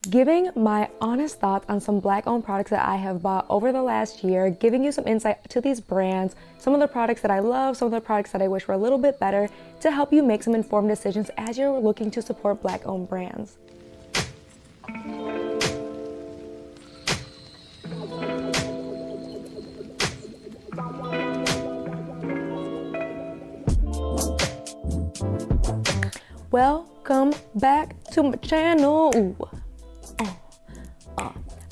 giving my honest thoughts on some Black-owned products that I have bought over the last year, giving you some insight to these brands, some of the products that I love, some of the products that I wish were a little bit better, to help you make some informed decisions as you're looking to support Black-owned brands. Welcome back to my channel.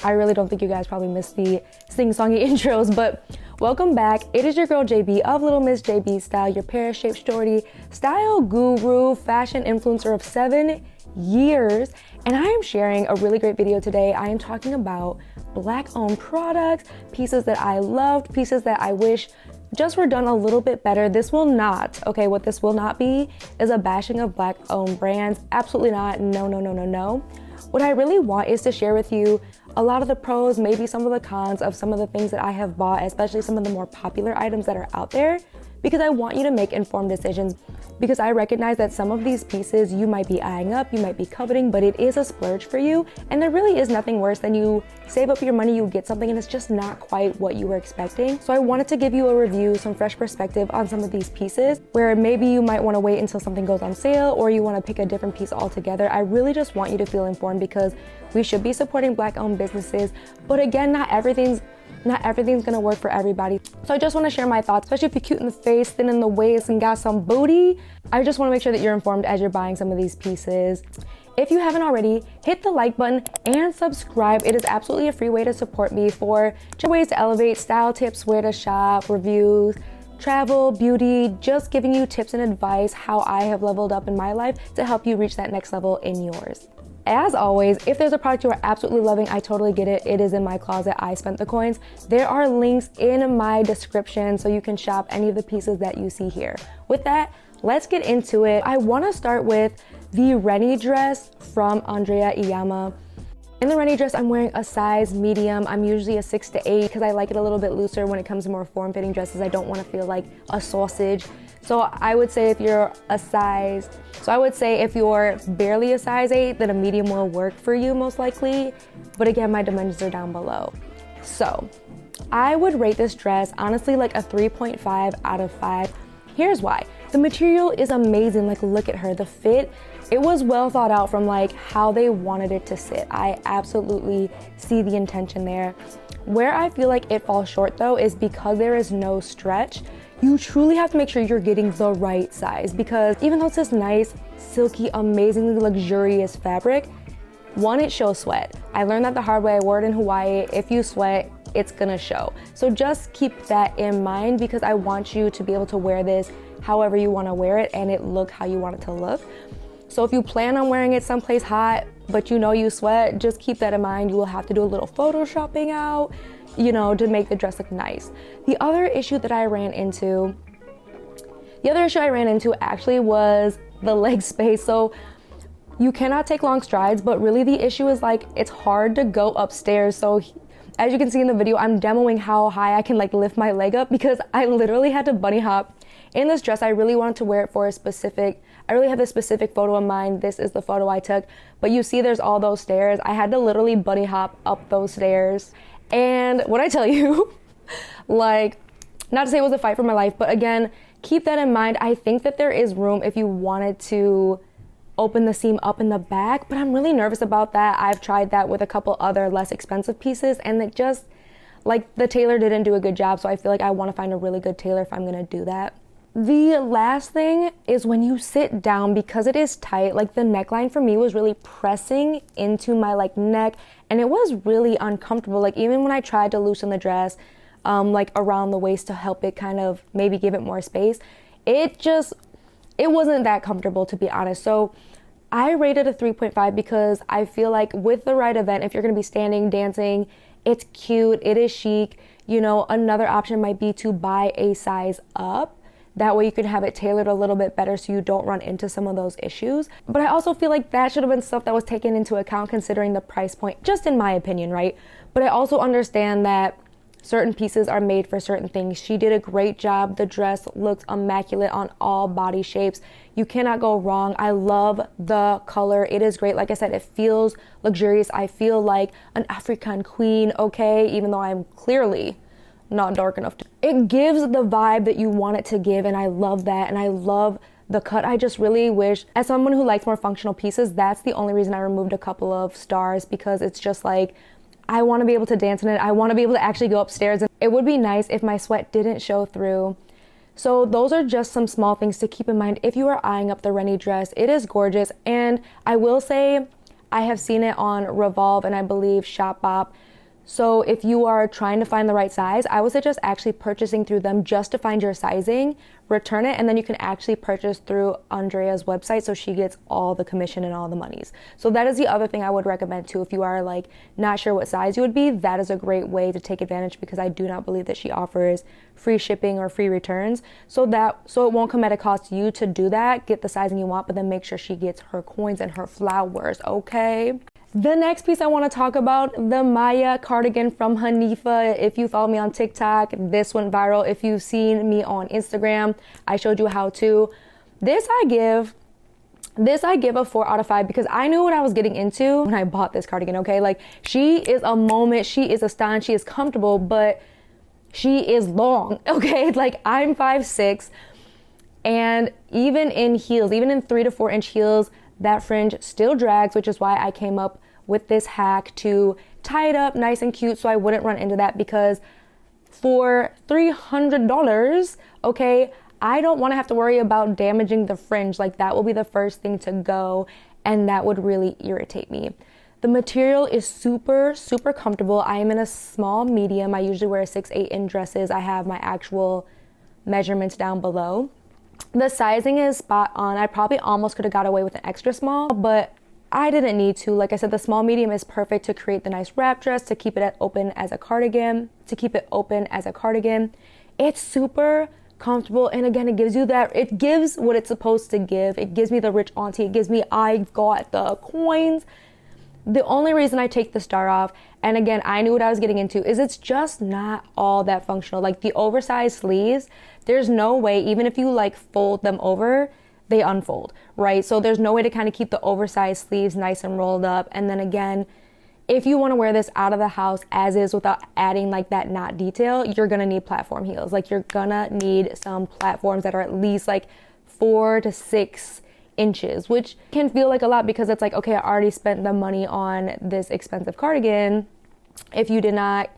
I really don't think you guys probably missed the sing-songy intros, but welcome back. It is your girl JB of Little Miss JB Style, your pear-shaped shorty, style guru, fashion influencer of 7 years, and I am sharing a really great video today. I am talking about Black-owned products, pieces that I loved, pieces that I wish just were done a little bit better. This will not, okay, what this will not be is a bashing of Black-owned brands. Absolutely not. No, no, no, no, no. What I really want is to share with you a lot of the pros, maybe some of the cons of some of the things that I have bought, especially some of the more popular items that are out there, because I want you to make informed decisions, because I recognize that some of these pieces you might be eyeing up, you might be coveting, but it is a splurge for you, and there really is nothing worse than you save up your money, you get something, and it's just not quite what you were expecting. So I wanted to give you a review, some fresh perspective on some of these pieces, where maybe you might want to wait until something goes on sale, or you want to pick a different piece altogether. I really just want you to feel informed, because we should be supporting Black-owned businesses, but again, not everything's gonna work for everybody. So I just want to share my thoughts, especially if you're cute in the face, thin in the waist, and got some booty. I just want to make sure that you're informed as you're buying some of these pieces. If you haven't already, hit the like button and subscribe. It is absolutely a free way to support me for just ways to elevate, style tips, where to shop, reviews, travel, beauty, just giving you tips and advice how I have leveled up in my life to help you reach that next level in yours. As always, if there's a product you are absolutely loving, I totally get it. It is in my closet. I spent the coins. There are links in my description so you can shop any of the pieces that you see here. With that, let's get into it. I want to start with the Reni dress from Andrea Iyamah. In the Reni dress, I'm wearing a size medium. I'm usually a 6 to 8 because I like it a little bit looser when it comes to more form-fitting dresses. I don't want to feel like a sausage. So I would say if you're barely a size 8, then a medium will work for you most likely. But again, my dimensions are down below. So I would rate this dress honestly like a 3.5 out of 5. Here's why. The material is amazing. Like, look at her. The fit, it was well thought out from like how they wanted it to sit. I absolutely see the intention there. Where I feel like it falls short though is because there is no stretch. You truly have to make sure you're getting the right size, because even though it's this nice, silky, amazingly luxurious fabric, one, it shows sweat. I learned that the hard way. I wore it in Hawaii. If you sweat, it's gonna show. So just keep that in mind, because I want you to be able to wear this however you wanna wear it and it look how you want it to look. So if you plan on wearing it someplace hot, but you know you sweat, just keep that in mind. You will have to do a little photoshopping out, you know, to make the dress look nice. The other issue I ran into actually was the leg space. So you cannot take long strides, but really the issue is like, it's hard to go upstairs. So as you can see in the video, I'm demoing how high I can like lift my leg up, because I literally had to bunny hop in this dress. I really wanted to wear it for I really have this specific photo in mind. This is the photo I took, but you see there's all those stairs. I had to literally bunny hop up those stairs. And what I tell you, like, not to say it was a fight for my life, but again, keep that in mind. I think that there is room if you wanted to open the seam up in the back, but I'm really nervous about that. I've tried that with a couple other less expensive pieces, and it just, like, the tailor didn't do a good job, so I feel like I want to find a really good tailor if I'm going to do that. The last thing is when you sit down, because it is tight, like the neckline for me was really pressing into my like neck, and it was really uncomfortable. Like even when I tried to loosen the dress, like around the waist to help it kind of maybe give it more space, it wasn't that comfortable, to be honest. So I rated a 3.5 because I feel like with the right event, if you're going to be standing, dancing, it's cute, it is chic. You know, another option might be to buy a size up. That way you can have it tailored a little bit better so you don't run into some of those issues. But I also feel like that should have been stuff that was taken into account considering the price point, just in my opinion, right? But I also understand that certain pieces are made for certain things. She did a great job. The dress looked immaculate on all body shapes. You cannot go wrong. I love the color. It is great. Like I said, it feels luxurious. I feel like an African queen, okay? Even though I'm clearly not dark enough. It gives the vibe that you want it to give, and I love that, and I love the cut. I just really wish, as someone who likes more functional pieces, that's the only reason I removed a couple of stars, because it's just like, I want to be able to dance in it. I want to be able to actually go upstairs, and it would be nice if my sweat didn't show through. So those are just some small things to keep in mind if you are eyeing up the Reni dress. It is gorgeous, and I will say I have seen it on Revolve and I believe Shopbop. So if you are trying to find the right size, I would suggest actually purchasing through them just to find your sizing, return it, and then you can actually purchase through Andrea's website, so she gets all the commission and all the monies. So that is the other thing I would recommend too. If you are like not sure what size you would be, that is a great way to take advantage, because I do not believe that she offers free shipping or free returns. So it won't come at a cost to you to do that, get the sizing you want, but then make sure she gets her coins and her flowers, okay? The next piece I want to talk about, the Miya cardigan from Hanifa. If you follow me on TikTok, this went viral. If you've seen me on Instagram, I showed you how to. This I give a 4 out of 5, because I knew what I was getting into when I bought this cardigan, okay? Like, she is a moment, she is a style, she is comfortable, but she is long, okay? Like, I'm 5'6", and even in heels, even in 3 to 4 inch heels, that fringe still drags, which is why I came up with this hack to tie it up nice and cute so I wouldn't run into that, because for $300, okay, I don't want to have to worry about damaging the fringe. Like, that will be the first thing to go, and that would really irritate me. The material is super, super comfortable. I am in a small medium. I usually wear 6'8" in dresses. I have my actual measurements down below. The sizing is spot on. I probably almost could have got away with an extra small, but I didn't need to. Like I said, the small medium is perfect to create the nice wrap dress, to keep it open as a cardigan, It's super comfortable, and again, it gives you that, it gives what it's supposed to give. It gives me the rich auntie. It gives me, I've got the coins. The only reason I take the star off, and again, I knew what I was getting into, is it's just not all that functional. Like, the oversized sleeves, there's no way, even if you like fold them over, they unfold, right? So there's no way to kind of keep the oversized sleeves nice and rolled up. And then again, if you want to wear this out of the house as is without adding like that knot detail, you're gonna need platform heels. Like, you're gonna need some platforms that are at least like 4 to 6 inches, which can feel like a lot, because it's like, okay, I already spent the money on this expensive cardigan. If you did not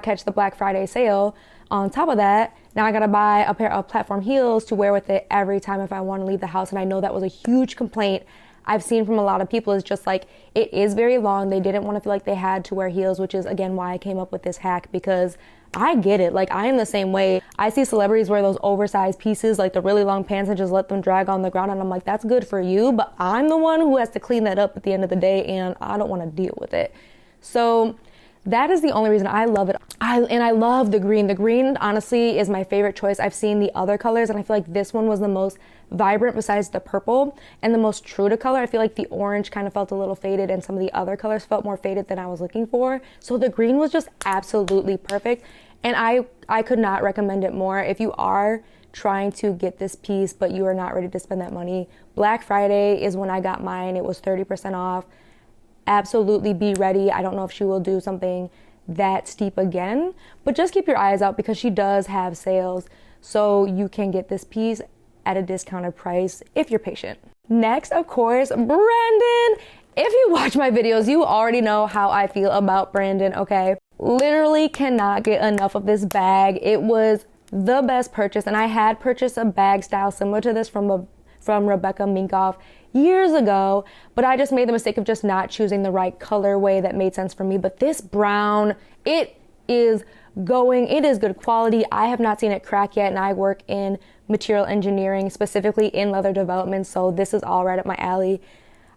catch the Black Friday sale, on top of that, now I gotta buy a pair of platform heels to wear with it every time if I want to leave the house. And I know that was a huge complaint I've seen from a lot of people, is just like, it is very long. They didn't want to feel like they had to wear heels, which is again why I came up with this hack, because I get it. Like, I am the same way. I see celebrities wear those oversized pieces, like the really long pants, and just let them drag on the ground, and I'm like, that's good for you, but I'm the one who has to clean that up at the end of the day, and I don't want to deal with it. So that is the only reason I love it. I love the green. The green, honestly, is my favorite choice. I've seen the other colors, and I feel like this one was the most vibrant besides the purple, and the most true to color. I feel like the orange kind of felt a little faded, and some of the other colors felt more faded than I was looking for. So the green was just absolutely perfect, and I could not recommend it more. If you are trying to get this piece, but you are not ready to spend that money, Black Friday is when I got mine. It was 30% off. Absolutely be ready. I don't know if she will do something that steep again, but just keep your eyes out, because she does have sales, so you can get this piece at a discounted price if you're patient. Next, of course, Brandon. If you watch my videos, you already know how I feel about Brandon, okay? Literally cannot get enough of this bag. It was the best purchase, and I had purchased a bag style similar to this from Rebecca Minkoff years ago, but I just made the mistake of just not choosing the right colorway that made sense for me. But this brown, it is good quality. I have not seen it crack yet, and I work in material engineering, specifically in leather development, so this is all right up my alley.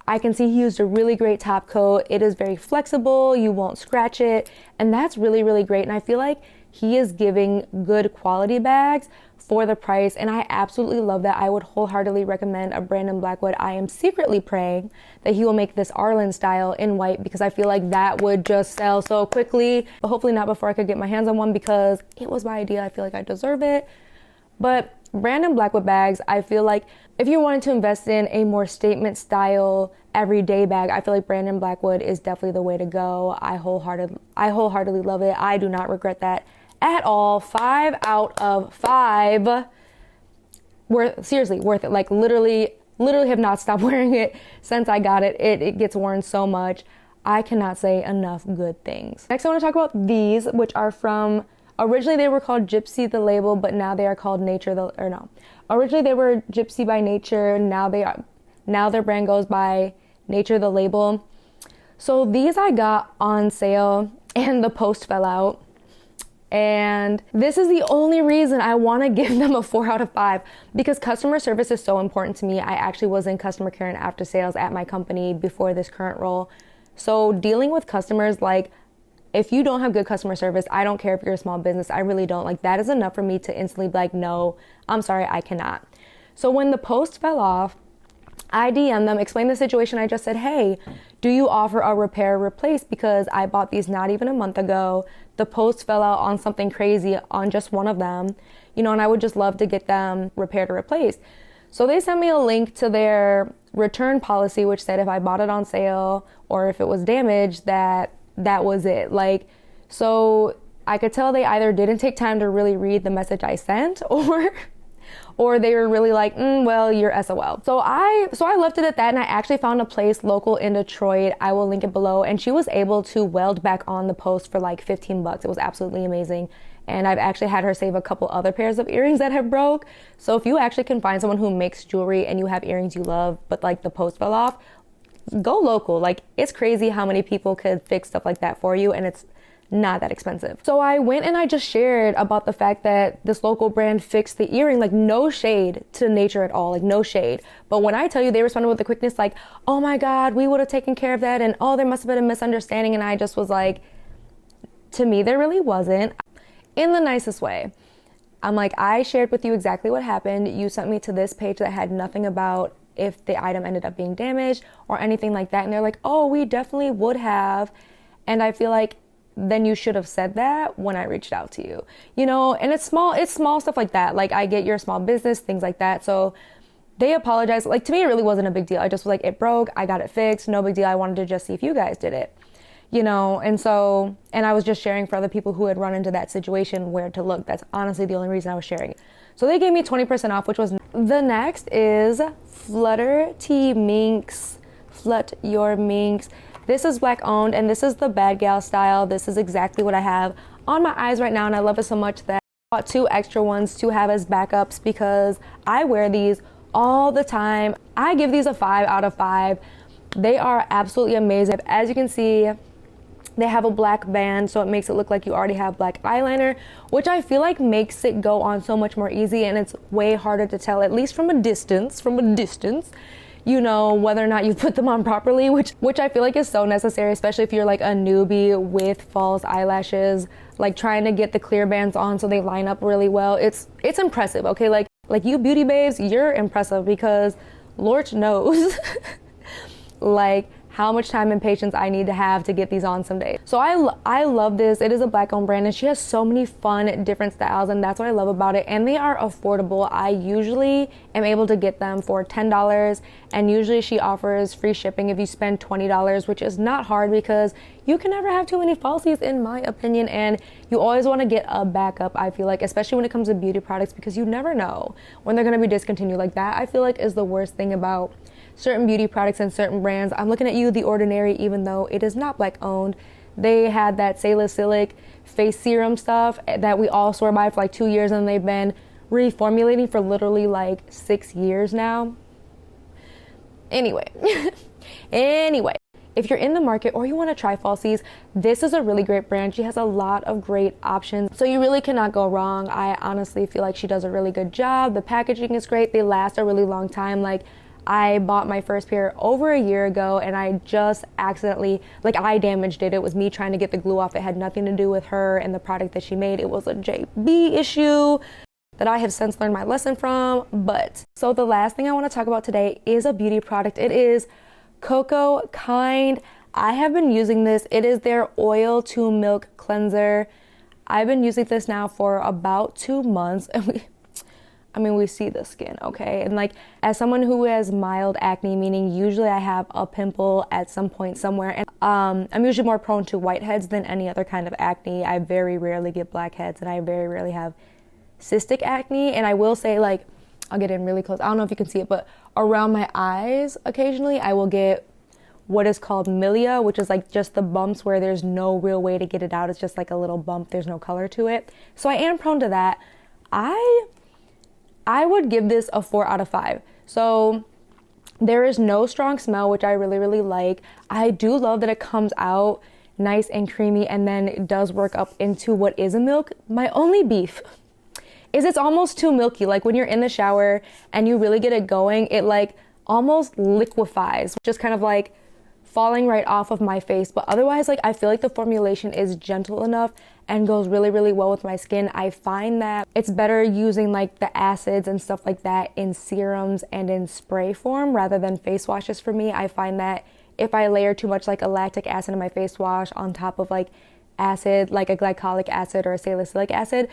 I can see he used a really great top coat. It is very flexible, you won't scratch it, and that's really, really great. And I feel like he is giving good quality bags for the price, and I absolutely love that. I would wholeheartedly recommend a Brandon Blackwood. I am secretly praying that he will make this Arlen style in white, because I feel like that would just sell so quickly, but hopefully not before I could get my hands on one, because it was my idea. I feel like I deserve it. But Brandon Blackwood bags, I feel like if you're wanting to invest in a more statement style everyday bag, I feel like Brandon Blackwood is definitely the way to go. I wholeheartedly love it. I do not regret that at all. 5 out of 5. Seriously worth it. Like literally have not stopped wearing it since I got it. It gets worn so much. I cannot say enough good things. Next, I want to talk about these, which are from, originally they were called Gypsy the Label, but now they are called Originally they were Gypsy by Nature. Now their brand goes by Nature the Label. So these I got on sale and the post fell out. And this is the only reason I want to give them a 4 out of 5, because customer service is so important to me. I actually was in customer care and after sales at my company before this current role. So dealing with customers, like, if you don't have good customer service, I don't care if you're a small business, I really don't. Like, that is enough for me to instantly be like, no, I'm sorry, I cannot. So when the post fell off, I DM'd them, explained the situation. I just said, hey, do you offer a repair replace? Because I bought these not even a month ago. The post fell out on something crazy on just one of them, and I would just love to get them repaired or replaced. So they sent me a link to their return policy, which said if I bought it on sale or if it was damaged, that was it. Like, so I could tell they either didn't take time to really read the message I sent, or they were really like, well, you're SOL. So I left it at that, and I actually found a place local in Detroit. I will link it below. And she was able to weld back on the post for like $15. It was absolutely amazing. And I've actually had her save a couple other pairs of earrings that have broke. So if you actually can find someone who makes jewelry and you have earrings you love, but like the post fell off, go local. Like, it's crazy how many people could fix stuff like that for you, and it's not that expensive. So I went and I just shared about the fact that this local brand fixed the earring. Like, no shade to Nature at all, like no shade. But when I tell you, they responded with the quickness like, oh my God, we would have taken care of that, and oh, there must have been a misunderstanding. And I just was like, to me, there really wasn't. In the nicest way. I'm like, I shared with you exactly what happened. You sent me to this page that had nothing about if the item ended up being damaged or anything like that. And they're like, oh, we definitely would have. And I feel like then you should have said that when I reached out to you, and it's small stuff like that. Like, I get you're a small business, things like that. So they apologized. Like, to me, it really wasn't a big deal. I just was like, it broke, I got it fixed, no big deal. I wanted to just see if you guys did it, and I was just sharing for other people who had run into that situation where to look. That's honestly the only reason I was sharing it. So they gave me 20% off, which was. The next is Flutter Minks. Flut Your Minks. This is Black owned, and this is the bad gal style. This is exactly what I have on my eyes right now, and I love it so much that I bought 2 extra ones to have as backups because I wear these all the time. I give these a 5 out of 5. They are absolutely amazing. As you can see, they have a black band, so it makes it look like you already have black eyeliner, which I feel like makes it go on so much more easy, and it's way harder to tell, at least from a distance, whether or not you put them on properly, which I feel like is so necessary, especially if you're like a newbie with false eyelashes, like trying to get the clear bands on so they line up really well. It's impressive, okay? Like you beauty babes, you're impressive, because Lord knows like how much time and patience I need to have to get these on someday. So I love this. It is a black owned brand, and she has so many fun different styles, and that's what I love about it. And they are affordable. I usually am able to get them for $10, and usually she offers free shipping if you spend $20, which is not hard because you can never have too many falsies, in my opinion, and you always want to get a backup, I feel like, especially when it comes to beauty products, because you never know when they're going to be discontinued. Like, that I feel like is the worst thing about certain beauty products and certain brands. I'm looking at you, The Ordinary, even though it is not black owned. They had that salicylic face serum stuff that we all swear by for like 2 years, and they've been reformulating for literally like 6 years now. Anyway, if you're in the market or you want to try falsies, this is a really great brand. She has a lot of great options, so you really cannot go wrong. I honestly feel like she does a really good job. The packaging is great. They last a really long time. Like, I bought my first pair over a year ago, and I just accidentally, I damaged it. It was me trying to get the glue off. It had nothing to do with her and the product that she made. It was a JB issue that I have since learned my lesson from. But so the last thing I want to talk about today is a beauty product. It is CocoKind. I have been using this. It is their oil to milk cleanser. I've been using this now for about 2 months. I mean, we see the skin, okay? And like, as someone who has mild acne, meaning usually I have a pimple at some point somewhere, and I'm usually more prone to whiteheads than any other kind of acne. I very rarely get blackheads, and I very rarely have cystic acne. And I will say, like, I'll get in really close. I don't know if you can see it, but around my eyes, occasionally I will get what is called milia, which is like just the bumps where there's no real way to get it out. It's just like a little bump. There's no color to it. So I am prone to that. I would give this a 4 out of 5. So there is no strong smell, which I really, really like. I do love that it comes out nice and creamy and then it does work up into what is a milk. My only beef is it's almost too milky. Like when you're in the shower and you really get it going, it like almost liquefies, just kind of like falling right off of my face. But otherwise, like, I feel like the formulation is gentle enough and goes really, really well with my skin. I find that it's better using like the acids and stuff like that in serums and in spray form rather than face washes for me. I find that if I layer too much like a lactic acid in my face wash on top of like acid, like a glycolic acid or a salicylic acid,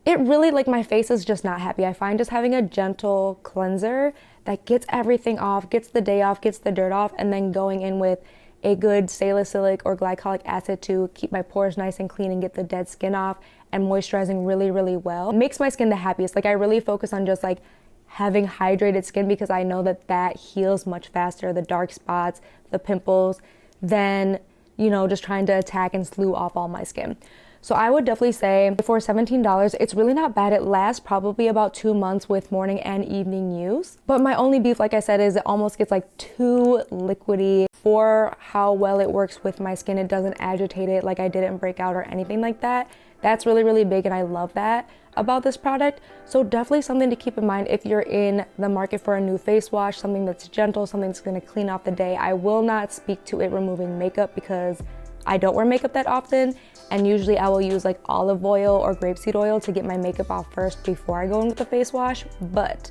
it really, like, my face is just not happy. I find just having a gentle cleanser that gets everything off, gets the day off, gets the dirt off, and then going in with a good salicylic or glycolic acid to keep my pores nice and clean and get the dead skin off and moisturizing really, really well. It makes my skin the happiest. Like, I really focus on just like having hydrated skin because I know that that heals much faster, the dark spots, the pimples, than, you know, just trying to attack and slew off all my skin. So I would definitely say for $17, it's really not bad. It lasts probably about 2 months with morning and evening use. But my only beef, like I said, is it almost gets like too liquidy for how well it works with my skin. It doesn't agitate it, like I didn't break out or anything like that. That's really, really big, and I love that about this product. So definitely something to keep in mind if you're in the market for a new face wash, something that's gentle, something that's gonna clean off the day. I will not speak to it removing makeup because I don't wear makeup that often, and usually I will use like olive oil or grapeseed oil to get my makeup off first before I go in with the face wash. But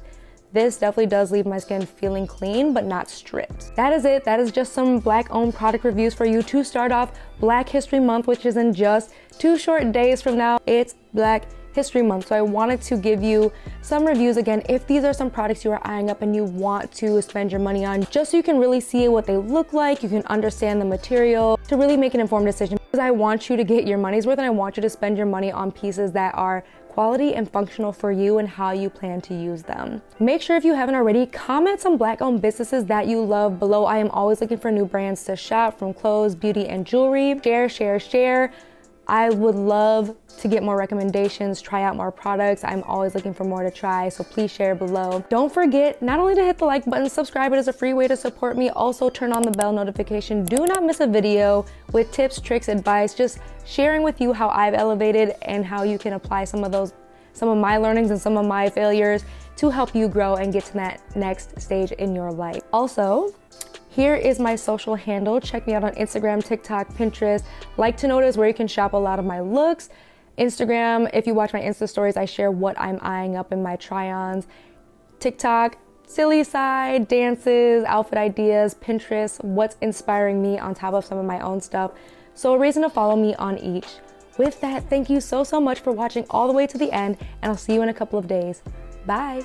this definitely does leave my skin feeling clean, but not stripped. That is it. That is just some Black-owned product reviews for you to start off Black History Month, which is in just 2 short days from now. It's Black History Month, so I wanted to give you some reviews again if these are some products you are eyeing up and you want to spend your money on, just so you can really see what they look like, you can understand the material to really make an informed decision, because I want you to get your money's worth and I want you to spend your money on pieces that are quality and functional for you and how you plan to use them. Make sure, if you haven't already, comment some Black-owned businesses that you love below. I am always looking for new brands to shop, from clothes, beauty, and jewelry. Share. I would love to get more recommendations, try out more products. I'm always looking for more to try, so please share below. Don't forget not only to hit the like button, subscribe. It is a free way to support me. Also turn on the bell notification. Do not miss a video with tips, tricks, advice, just sharing with you how I've elevated and how you can apply some of my learnings and some of my failures to help you grow and get to that next stage in your life. Also, here is my social handle. Check me out on Instagram, TikTok, Pinterest. Like to Notice, where you can shop a lot of my looks. Instagram, if you watch my Insta stories, I share what I'm eyeing up in my try-ons. TikTok, silly side, dances, outfit ideas. Pinterest, what's inspiring me on top of some of my own stuff. So a reason to follow me on each. With that, thank you so much for watching all the way to the end, and I'll see you in a couple of days. Bye.